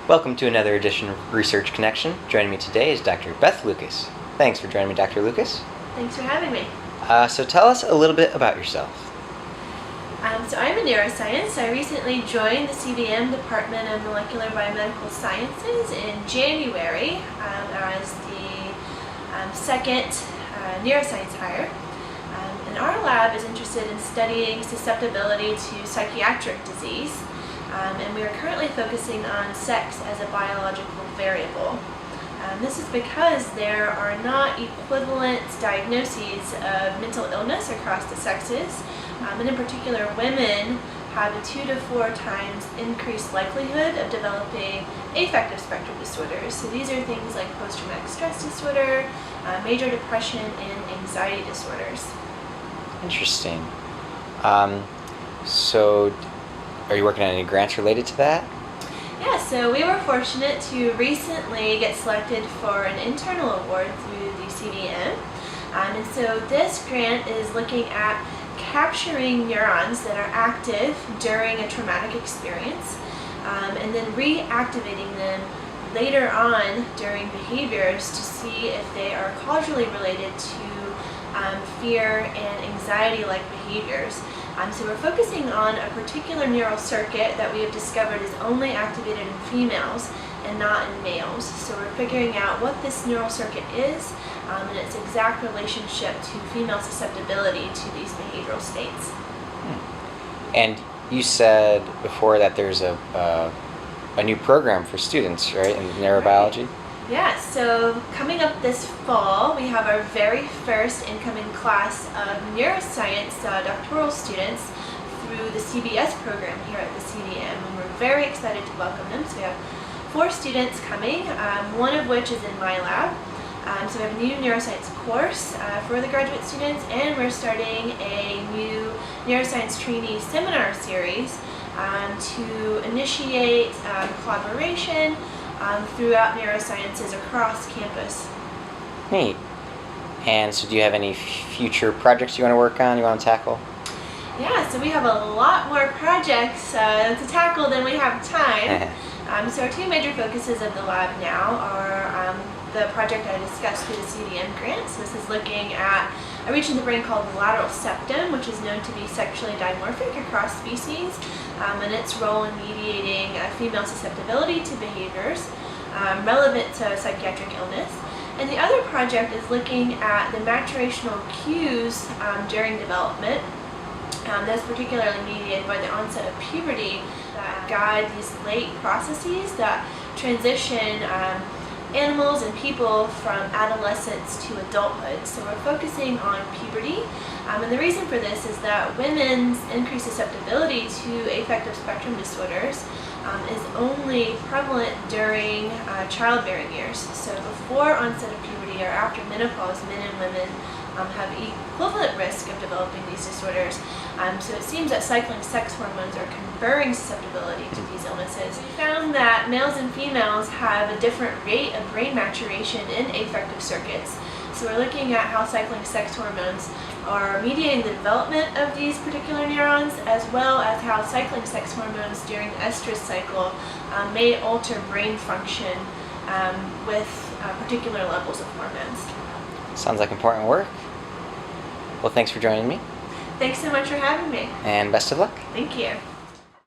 Welcome to another edition of Research Connection. Joining me today is Dr. Beth Lucas. Thanks for joining me, Dr. Lucas. Thanks for having me. So tell us a little bit about yourself. So I'm a neuroscience. I recently joined the CVM Department of Molecular Biomedical Sciences in January as the second neuroscience hire. And our lab is interested in studying susceptibility to psychiatric disease. And we are currently focusing on sex as a biological variable. This is because there are not equivalent diagnoses of mental illness across the sexes, and in particular women have a 2 to 4 times increased likelihood of developing affective spectrum disorders. So these are things like post-traumatic stress disorder, major depression, and anxiety disorders. Interesting. So are you working on any grants related to that? Yeah, so we were fortunate to recently get selected for an internal award through the CVM. And so this grant is looking at capturing neurons that are active during a traumatic experience and then reactivating them later on during behaviors to see if they are causally related to fear and anxiety-like behaviors. So we're focusing on a particular neural circuit that we have discovered is only activated in females and not in males. So we're figuring out what this neural circuit is and its exact relationship to female susceptibility to these behavioral states. And you said before that there's a new program for students, right, in neurobiology? Right. Yeah, so coming up this fall, we have our very first incoming class of neuroscience doctoral students through the CBS program here at the CVM, and we're very excited to welcome them. So we have 4 students coming, one of which is in my lab. So we have a new neuroscience course for the graduate students, and we're starting a new neuroscience trainee seminar series to initiate collaboration throughout neurosciences across campus. Neat. And so do you have any future projects you want to work on, you want to tackle? Yeah, so we have a lot more projects to tackle than we have time. So our 2 major focuses of the lab now are the project I discussed through the CVM grant. So this is looking at a region of the brain called the lateral septum, which is known to be sexually dimorphic across species, and its role in mediating female susceptibility to behaviors relevant to psychiatric illness. And the other project is looking at the maturational cues during development. That's particularly mediated by the onset of puberty that guide these late processes that transition animals and people from adolescence to adulthood. So we're focusing on puberty, and the reason for this is that women's increased susceptibility to affective spectrum disorders is only prevalent during childbearing years. So before onset of puberty or after menopause, men and women have equivalent risk of developing these disorders. So it seems that cycling sex hormones are conferring susceptibility to these illnesses. We found that males and females have a different rate of brain maturation in affective circuits. So we're looking at how cycling sex hormones are mediating the development of these particular neurons, as well as how cycling sex hormones during the estrous cycle may alter brain function with particular levels of hormones. Sounds like important work. Well, thanks for joining me. Thanks so much for having me. And best of luck. Thank you.